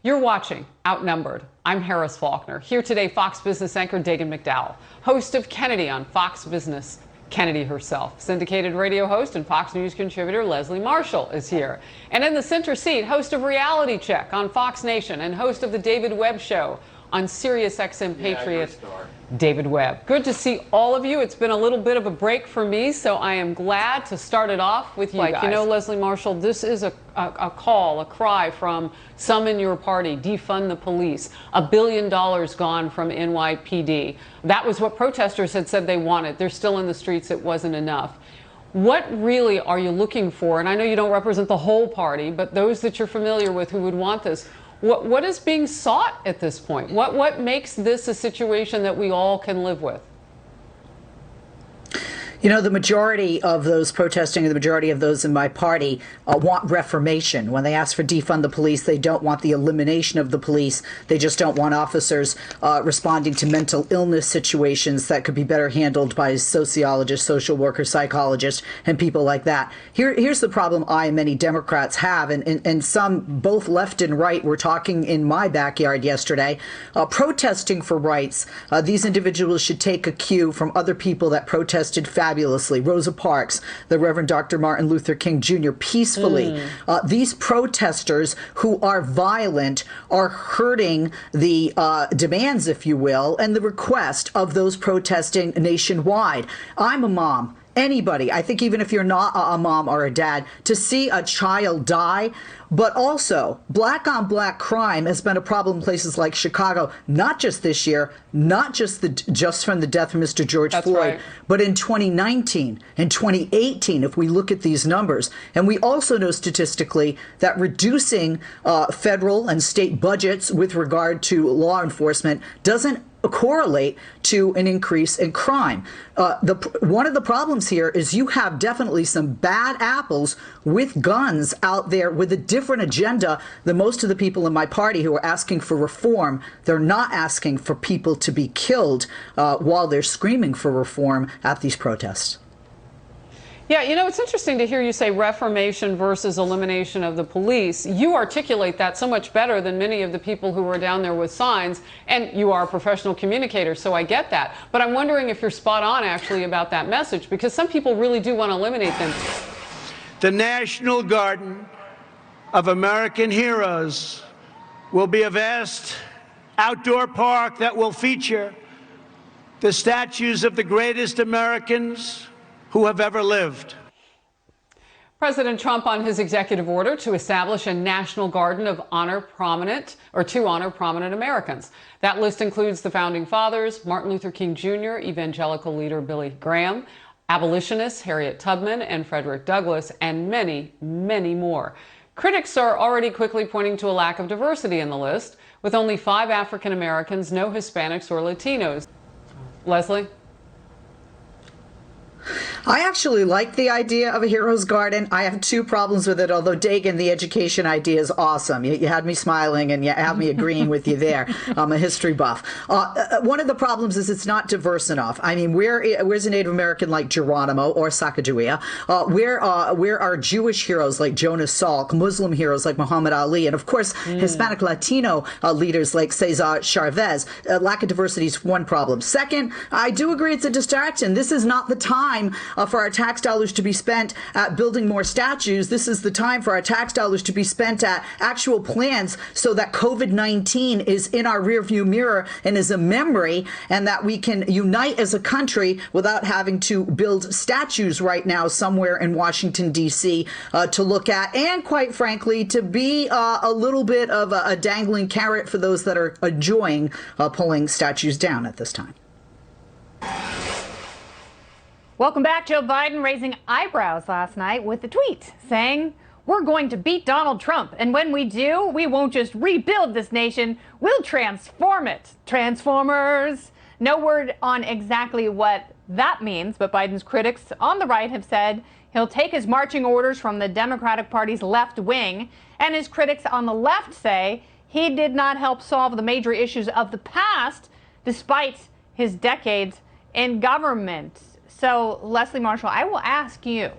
You're watching Outnumbered. I'm Harris Faulkner. Here today, Fox Business anchor Dagan McDowell, host of Kennedy on Fox Business, Kennedy herself. Syndicated radio host and Fox News contributor Leslie Marshall is here. And in the center seat, host of Reality Check on Fox Nation and host of The David Webb Show on SiriusXM Patriot, David Webb. Good to see all of you. It's been a little bit of a break for me, so I am glad to start it off with you guys. You know, Leslie Marshall, this is a call, a cry from some in your party, defund the police. $1 billion gone from NYPD. That was what protesters had said they wanted. They're still in the streets. It wasn't enough. What really are you looking for? And I know you don't represent the whole party, but those that you're familiar with who would want this, what is being sought at this point? What makes this a situation that we all can live with? You know, the majority of those protesting and the majority of those in my party want reformation. When they ask for defund the police, they don't want the elimination of the police. They just don't want officers responding to mental illness situations that could be better handled by sociologists, social workers, psychologists, and people like that. Here's the problem I and many Democrats have, and some, both left and right, were talking in my backyard yesterday, protesting for rights. These individuals should take a cue from other people that protested fabulously. Rosa Parks, the Reverend Dr. Martin Luther King Jr., peacefully. These protesters who are violent are hurting the demands, if you will, and the request of those protesting nationwide. I'm a mom. Anybody, I think even if you're not a mom or a dad, to see a child die, but also black on black crime has been a problem in places like Chicago, not just this year, not just from the death of Mr. George Floyd, right, but in 2019 and 2018, if we look at these numbers. And we also know statistically that reducing federal and state budgets with regard to law enforcement doesn't correlate to an increase in crime. One of the problems here is you have definitely some bad apples with guns out there with a different agenda than most of the people in my party who are asking for reform. They're not asking for people to be killed while they're screaming for reform at these protests. Yeah, you know, it's interesting to hear you say reformation versus elimination of the police. You articulate that so much better than many of the people who were down there with signs, and you are a professional communicator, so I get that. But I'm wondering if you're spot on, actually, about that message, because some people really do want to eliminate them. The National Garden of American Heroes will be a vast outdoor park that will feature the statues of the greatest Americans who have ever lived. President Trump on his executive order to establish a national garden of honor prominent Americans. That list includes the founding fathers, Martin Luther King Jr., evangelical leader Billy Graham, abolitionists Harriet Tubman and Frederick Douglass, and many, many more. Critics are already quickly pointing to a lack of diversity in the list, with only 5 African Americans, no Hispanics or Latinos. Leslie? I actually like the idea of a hero's garden. I have 2 problems with it, although, Dagan, the education idea is awesome. You had me smiling and you have me agreeing with you there. I'm a history buff. One of the problems is it's not diverse enough. I mean, where's a Native American like Geronimo or Sacagawea? Where are Jewish heroes like Jonas Salk, Muslim heroes like Muhammad Ali, and of course, Hispanic Latino leaders like Cesar Chavez? Lack of diversity is one problem. Second, I do agree it's a distraction. This is not the time for our tax dollars to be spent at building more statues. This is the time for our tax dollars to be spent at actual plans so that COVID-19 is in our rearview mirror and is a memory, and that we can unite as a country without having to build statues right now somewhere in Washington, D.C. To look at, and quite frankly, to be a little bit of a dangling carrot for those that are enjoying pulling statues down at this time. Welcome back. Joe Biden raising eyebrows last night with a tweet saying, "We're going to beat Donald Trump. And when we do, we won't just rebuild this nation, we'll transform it." Transformers. No word on exactly what that means, but Biden's critics on the right have said he'll take his marching orders from the Democratic Party's left wing. And his critics on the left say he did not help solve the major issues of the past, despite his decades in government. So, Leslie Marshall, I will ask you,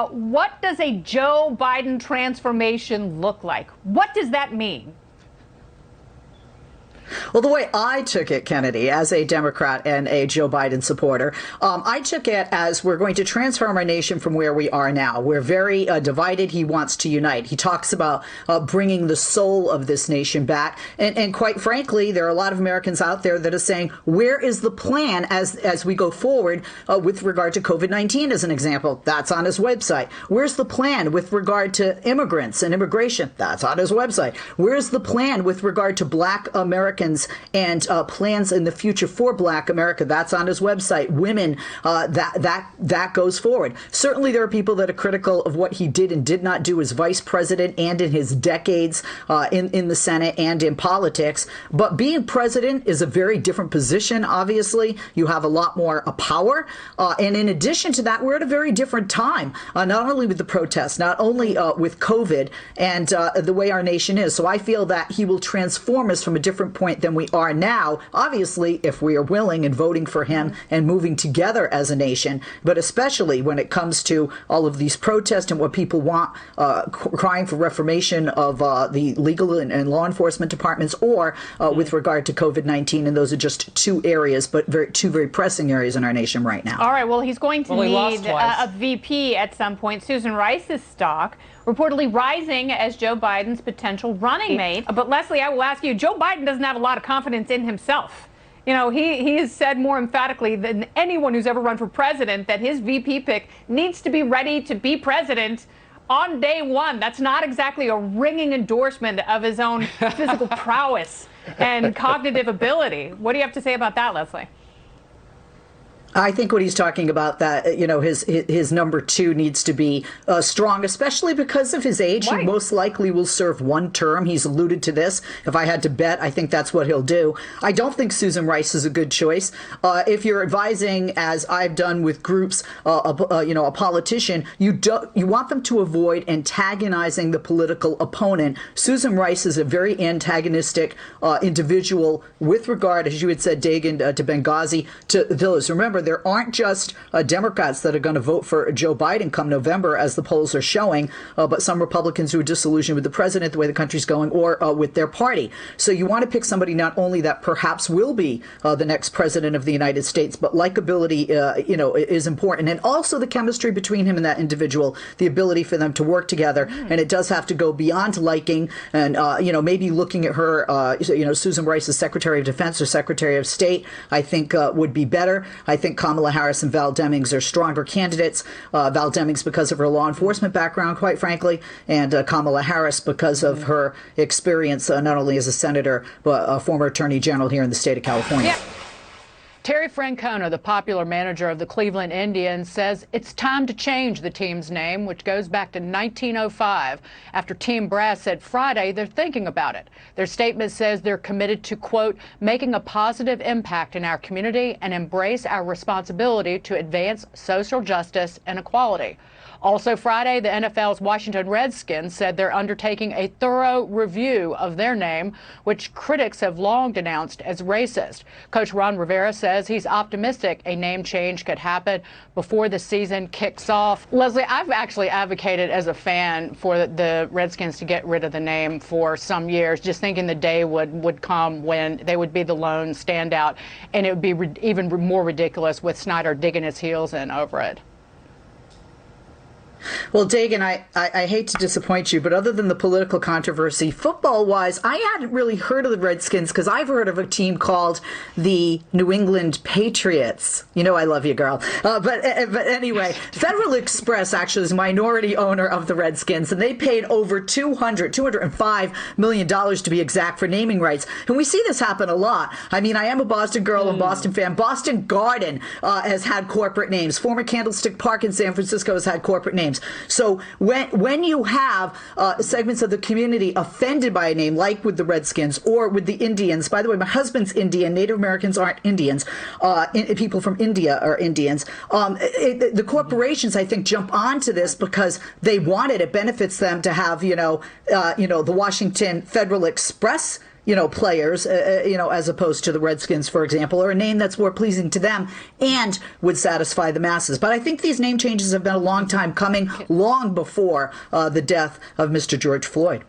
what does a Joe Biden transformation look like? What does that mean? Well, the way I took it, Kennedy, as a Democrat and a Joe Biden supporter, I took it as we're going to transform our nation from where we are now. We're very divided. He wants to unite. He talks about bringing the soul of this nation back. And quite frankly, there are a lot of Americans out there that are saying, where is the plan as we go forward with regard to COVID-19, as an example? That's on his website. Where's the plan with regard to immigrants and immigration? That's on his website. Where's the plan with regard to Black Americans and plans in the future for Black America? That's on his website. Women, that goes forward. Certainly there are people that are critical of what he did and did not do as vice president and in his decades in the Senate and in politics. But being president is a very different position, obviously. You have a lot more power. And in addition to that, we're at a very different time, not only with the protests, not only with COVID and the way our nation is. So I feel that he will transform us from a different point than we are now, obviously, if we are willing and voting for him and moving together as a nation, but especially when it comes to all of these protests and what people want, crying for reformation of the legal and law enforcement departments, or with regard to COVID-19. And those are just two areas, but two very pressing areas in our nation right now. All right, well, he's going to need a VP at some point. Susan Rice's stock reportedly rising as Joe Biden's potential running mate. But Leslie, I will ask you, Joe Biden doesn't have a lot of confidence in himself. You know, he has said more emphatically than anyone who's ever run for president that his VP pick needs to be ready to be president on day one. That's not exactly a ringing endorsement of his own physical prowess and cognitive ability. What do you have to say about that, Leslie? I think what he's talking about, that, you know, his number two needs to be strong, especially because of his age. Right. He most likely will serve one term. He's alluded to this. If I had to bet, I think that's what he'll do. I don't think Susan Rice is a good choice. If you're advising, as I've done with groups, a politician, you want them to avoid antagonizing the political opponent. Susan Rice is a very antagonistic individual with regard, as you had said, Dagan, to Benghazi, to villas. Remember, there aren't just Democrats that are going to vote for Joe Biden come November, as the polls are showing, but some Republicans who are disillusioned with the president, the way the country's going, or with their party. So you want to pick somebody not only that perhaps will be the next president of the United States, but likability, is important. And also the chemistry between him and that individual, the ability for them to work together. And it does have to go beyond liking and, maybe looking at her, Susan Rice as Secretary of Defense or Secretary of State, I think would be better. I think Kamala Harris and Val Demings are stronger candidates. Val Demings because of her law enforcement background, quite frankly, and Kamala Harris because of her experience not only as a senator, but a former attorney general here in the state of California. Yeah. Terry Francona, the popular manager of the Cleveland Indians, says it's time to change the team's name, which goes back to 1905, after Team Brass said Friday they're thinking about it. Their statement says they're committed to, quote, making a positive impact in our community and embrace our responsibility to advance social justice and equality. Also Friday, the NFL's Washington Redskins said they're undertaking a thorough review of their name, which critics have long denounced as racist. Coach Ron Rivera says he's optimistic a name change could happen before the season kicks off. Leslie, I've actually advocated as a fan for the Redskins to get rid of the name for some years, just thinking the day would come when they would be the lone standout, and it would be even more ridiculous with Snyder digging his heels in over it. Well, Dagan, I hate to disappoint you, but other than the political controversy, football-wise, I hadn't really heard of the Redskins because I've heard of a team called the New England Patriots. You know I love you, girl. But anyway, Federal Express actually is a minority owner of the Redskins, and they paid over $205 million to be exact for naming rights. And we see this happen a lot. I mean, I am a Boston girl and Boston fan. Boston Garden has had corporate names. Former Candlestick Park in San Francisco has had corporate names. So when you have segments of the community offended by a name, like with the Redskins or with the Indians, by the way, my husband's Indian, Native Americans aren't Indians, people from India are Indians, the corporations, I think, jump onto this because they want it. It benefits them to have, the Washington Federal Express players, as opposed to the Redskins, for example, or a name that's more pleasing to them and would satisfy the masses. But I think these name changes have been a long time coming, long before the death of Mr. George Floyd.